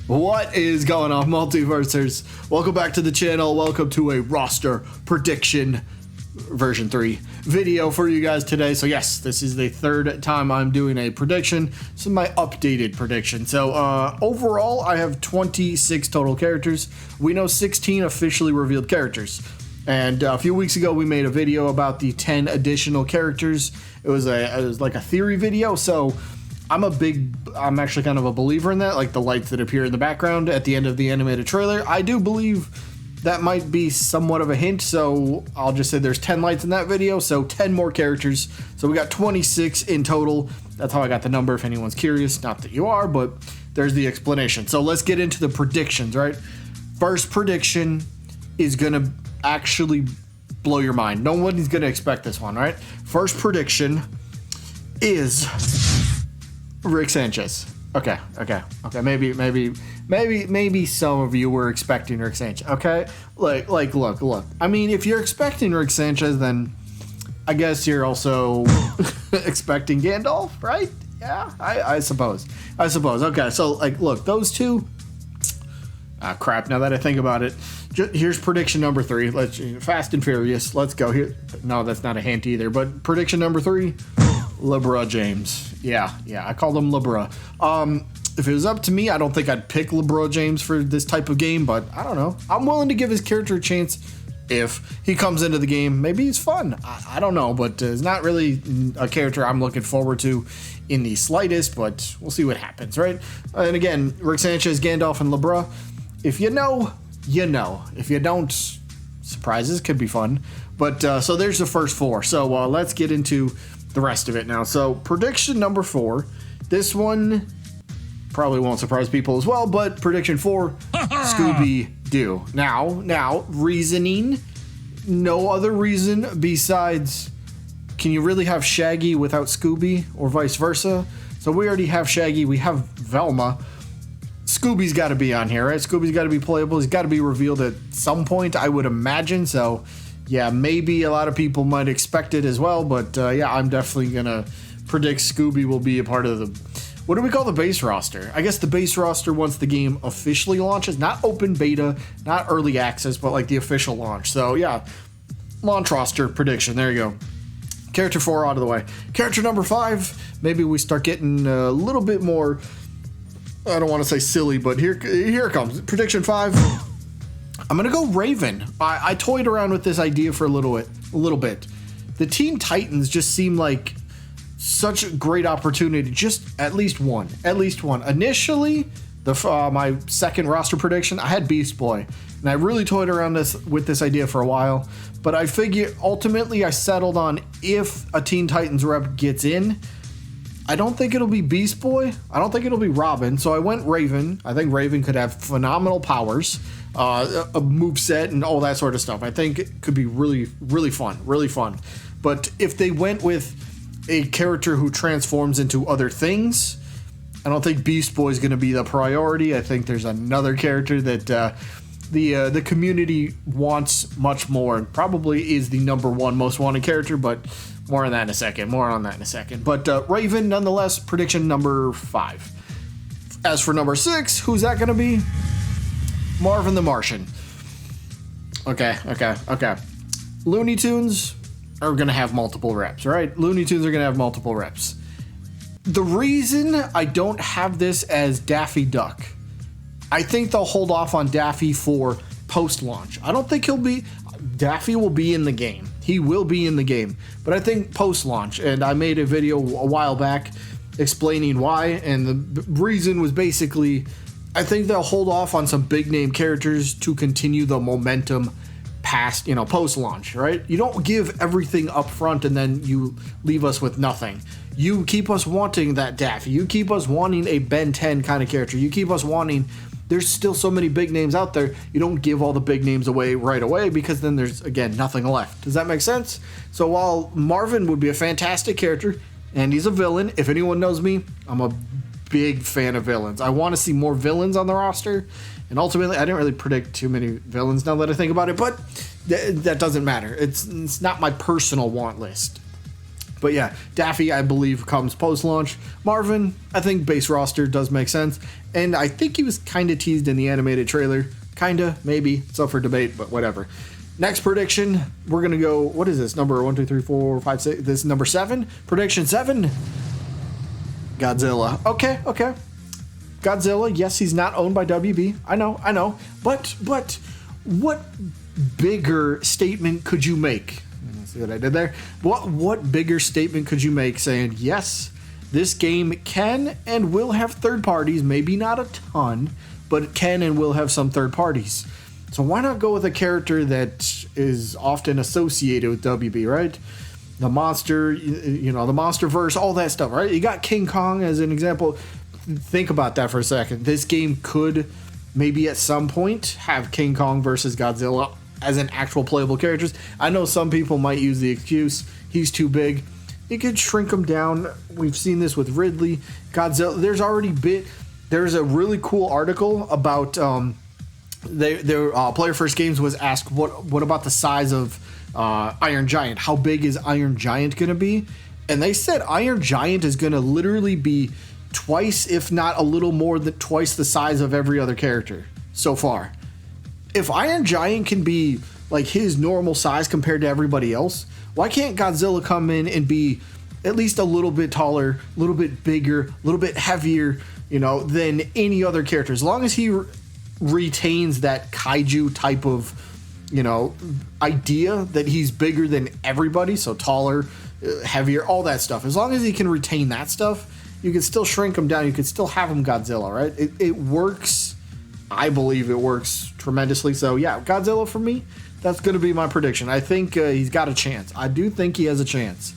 What is going on, Multiversers? Welcome back to the channel. Welcome to a roster prediction version 3 video for you guys today. So yes, this is the third time I'm doing a prediction. This is my updated prediction. So overall, I have 26 total characters. We know 16 officially revealed characters. And a few weeks ago, we made a video about the 10 additional characters. It was like a theory video. So I'm actually kind of a believer in that, like the lights that appear in the background at the end of the animated trailer. I do believe that might be somewhat of a hint, so I'll just say there's 10 lights in that video, so 10 more characters. So we got 26 in total. That's how I got the number, if anyone's curious. Not that you are, but there's the explanation. So let's get into the predictions, right? First prediction is gonna actually blow your mind. No one's gonna expect this one, right? First prediction is Rick Sanchez. Okay. Maybe some of you were expecting Rick Sanchez. Okay, look. I mean, if you're expecting Rick Sanchez, then I guess you're also expecting Gandalf, right? Yeah, I suppose. Okay, so look, those two. Crap. Now that I think about it, here's prediction number 3. Let's Fast and Furious. Let's go here. No, that's not a hint either. But prediction number 3. LeBron James. Yeah, I called him LeBron. If it was up to me, I don't think I'd pick LeBron James for this type of game, but I don't know. I'm willing to give his character a chance if he comes into the game. Maybe he's fun. I don't know, but it's not really a character I'm looking forward to in the slightest, but we'll see what happens, right? And again, Rick Sanchez, Gandalf, and LeBron. If you know, you know. If you don't, surprises could be fun. But so there's the first 4. So let's get into the rest of it now. So prediction number 4, this one probably won't surprise people as well, but prediction 4, Scooby-Doo. Now, reasoning, no other reason besides, can you really have Shaggy without Scooby or vice versa? So we already have Shaggy, we have Velma. Scooby's got to be on here, right? Scooby's got to be playable. He's got to be revealed at some point, I would imagine. So yeah, maybe a lot of people might expect it as well, but yeah, I'm definitely gonna predict Scooby will be a part of the, what do we call the base roster? I guess the base roster once the game officially launches, not open beta, not early access, but like the official launch. So yeah, launch roster prediction, there you go. Character 4 out of the way. Character number 5, maybe we start getting a little bit more, I don't want to say silly, but here it comes. Prediction 5. I'm gonna go Raven. I toyed around with this idea for a little bit. The Teen Titans just seem like such a great opportunity. Just at least one. Initially, my second roster prediction, I had Beast Boy, and I really toyed around with this idea for a while. But I figure ultimately I settled on, if a Teen Titans rep gets in, I don't think it'll be Beast Boy. I don't think it'll be Robin. So I went Raven. I think Raven could have phenomenal powers, a moveset, and all that sort of stuff. I think it could be really fun. But if they went with a character who transforms into other things, I don't think Beast Boy is going to be the priority. I think there's another character that the community wants much more, and probably is the number 1 most wanted character, but more on that in a second. But Raven, nonetheless, prediction number 5. As for number 6, who's that going to be? Marvin the Martian. Okay. Looney Tunes are going to have multiple reps, right? The reason I don't have this as Daffy Duck, I think they'll hold off on Daffy for post-launch. I don't think Daffy will be in the game. He will be in the game, but I think post-launch, and I made a video a while back explaining why, and the reason was basically, I think they'll hold off on some big name characters to continue the momentum past, post-launch, right? You don't give everything up front and then you leave us with nothing. You keep us wanting that Daffy. You keep us wanting a Ben 10 kind of character. You keep us wanting, there's still so many big names out there. You don't give all the big names away right away, because then there's, again, nothing left. Does that make sense? So while Marvin would be a fantastic character, and he's a villain, if anyone knows me, I'm a big fan of villains. I want to see more villains on the roster, and ultimately I didn't really predict too many villains now that I think about it, but that doesn't matter. It's not my personal want list. But yeah, Daffy, I believe, comes post-launch. Marvin, I think base roster does make sense. And I think he was kind of teased in the animated trailer. Kinda, maybe. It's up for debate, but whatever. Next prediction, we're going to go, what is this? Number 1, 2, 3, 4, 5, 6. This is number 7. Prediction 7. Godzilla. Okay. Godzilla, yes, he's not owned by WB. I know. But what bigger statement could you make? See what I did there? What bigger statement could you make saying, yes, this game can and will have third parties, maybe not a ton, but it can and will have some third parties. So why not go with a character that is often associated with WB, right? The monster, the Monsterverse, all that stuff, right? You got King Kong as an example. Think about that for a second. This game could maybe at some point have King Kong versus Godzilla as an actual playable characters. I know some people might use the excuse he's too big. You could shrink him down. We've seen this with Ridley, Godzilla. There's a really cool article about their Player First Games was asked what about the size of Iron Giant? How big is Iron Giant going to be? And they said Iron Giant is going to literally be twice, if not a little more than twice the size of every other character so far. If Iron Giant can be like his normal size compared to everybody else, why can't Godzilla come in and be at least a little bit taller, a little bit bigger, a little bit heavier, than any other character? As long as he retains that kaiju type of, idea that he's bigger than everybody, so taller, heavier, all that stuff. As long as he can retain that stuff, you can still shrink him down. You can still have him Godzilla, right? It works. I believe it works tremendously. So yeah, Godzilla for me, that's going to be my prediction. I think he's got a chance. I do think he has a chance.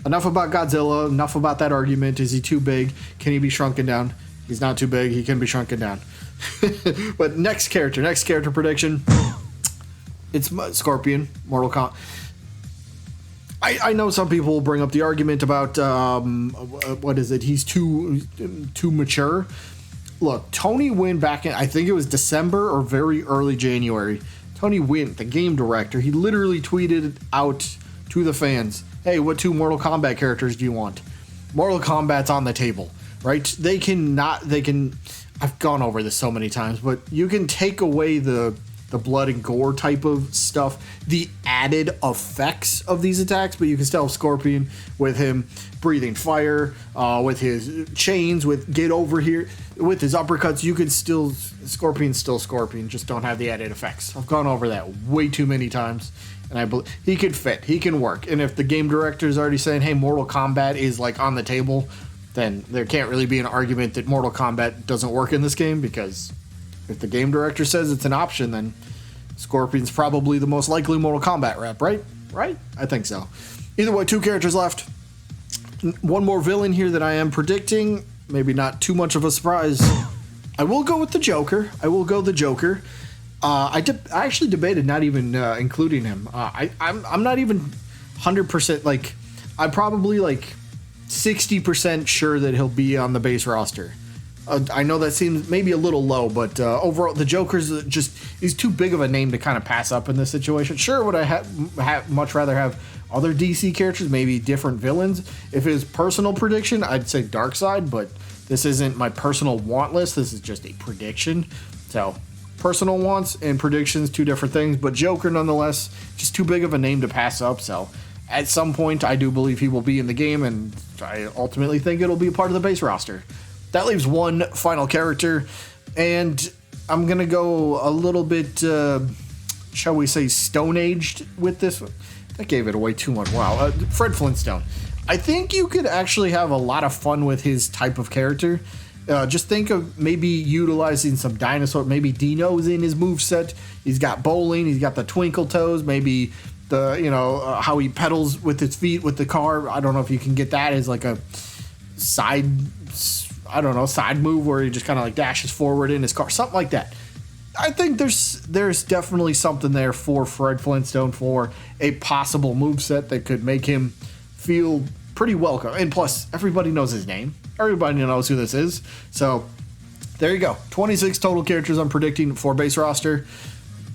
Enough about Godzilla. Enough about that argument. Is he too big? Can he be shrunken down? He's not too big. He can be shrunken down. But next character prediction. It's Scorpion, Mortal Kombat. I know some people will bring up the argument about what is it? He's too mature. Look, Tony Wynn back in, I think it was December or very early January, Tony Wynn, the game director, he literally tweeted out to the fans, hey, what 2 Mortal Kombat characters do you want? Mortal Kombat's on the table, right? I've gone over this so many times, but you can take away the blood and gore type of stuff, the added effects of these attacks, but you can still have Scorpion with him breathing fire, with his chains, with get over here, with his uppercuts. You can still, Scorpion's still Scorpion, just don't have the added effects. I've gone over that way too many times, and I believe he could fit, he can work. And if the game director is already saying, hey, Mortal Kombat is like on the table, then there can't really be an argument that Mortal Kombat doesn't work in this game, because if the game director says it's an option, then Scorpion's probably the most likely Mortal Kombat rep, right? Right? I think so. Either way, 2 characters left. One more villain here that I am predicting. Maybe not too much of a surprise. I will go with the Joker. I actually debated not even including him. I'm not even 100%, like, I'm probably like 60% sure that he'll be on the base roster. I know that seems maybe a little low, but overall, the Joker's he's too big of a name to kind of pass up in this situation. Sure, would I much rather have other DC characters, maybe different villains? If it was personal prediction, I'd say Darkseid, but this isn't my personal want list. This is just a prediction. So, personal wants and predictions, 2 different things, but Joker nonetheless, just too big of a name to pass up. So, at some point, I do believe he will be in the game, and I ultimately think it'll be a part of the base roster. That leaves one final character, and I'm going to go a little bit, shall we say, stone-aged with this one. That gave it away too much. Wow. Fred Flintstone. I think you could actually have a lot of fun with his type of character. Just think of maybe utilizing some dinosaur, maybe Dino's in his moveset. He's got bowling, he's got the twinkle toes, maybe the, how he pedals with his feet with the car. I don't know if you can get that as like a side move where he just kind of like dashes forward in his car, something like that. I think there's definitely something there for Fred Flintstone for a possible moveset that could make him feel pretty welcome. And plus, everybody knows his name. Everybody knows who this is. So, there you go. 26 total characters I'm predicting for base roster.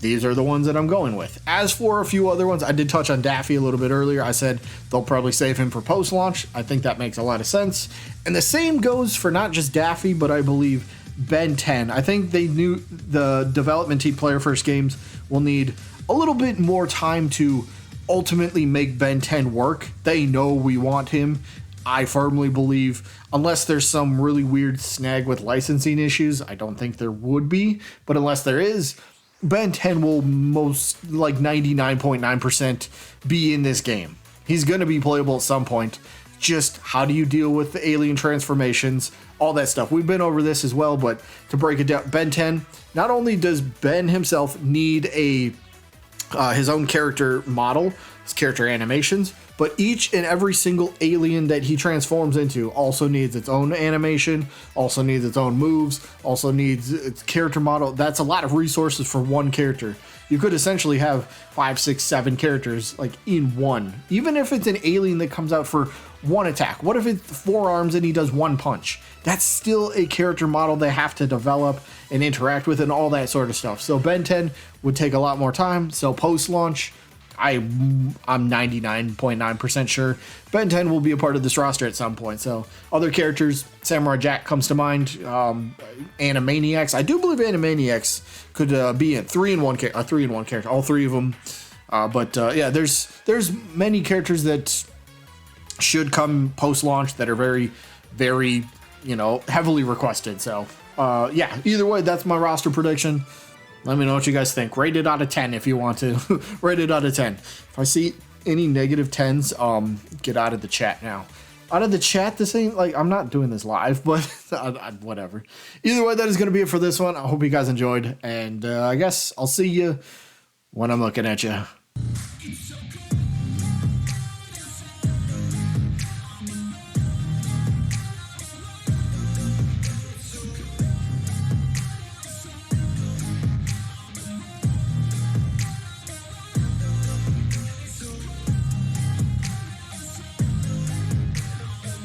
these are the ones that I'm going with. As for a few other ones, I did touch on Daffy a little bit earlier. I said they'll probably save him for post-launch. I think that makes a lot of sense. And the same goes for not just Daffy, but I believe Ben 10. I think they knew the development team Player First Games will need a little bit more time to ultimately make Ben 10 work. They know we want him. I firmly believe, unless there's some really weird snag with licensing issues, I don't think there would be, but unless there is, Ben 10 will most, like 99.9% be in this game. He's going to be playable at some point. Just how do you deal with the alien transformations, all that stuff. We've been over this as well, but to break it down, Ben 10, not only does Ben himself need his own character model, his character animations, but each and every single alien that he transforms into also needs its own animation, also needs its own moves, also needs its character model. That's a lot of resources for one character. You could essentially have 5, 6, 7 characters like in one. Even if it's an alien that comes out for one attack. What if it's 4 arms and he does 1 punch? That's still a character model they have to develop and interact with and all that sort of stuff. So Ben 10 would take a lot more time. So post-launch, I'm 99.9% sure Ben 10 will be a part of this roster at some point. So other characters, Samurai Jack comes to mind, Animaniacs. I do believe Animaniacs could be in 3-in-1 character, all 3 of them. Yeah, there's many characters that should come post-launch that are very, very, heavily requested. So yeah, either way, that's my roster prediction. Let me know what you guys think. Rate it out of 10 if you want to. Rate it out of 10. If I see any negative 10s, get out of the chat now. Out of the chat, this ain't like, I'm not doing this live, but whatever. Either way, that is going to be it for this one. I hope you guys enjoyed, and I guess I'll see you when I'm looking at you.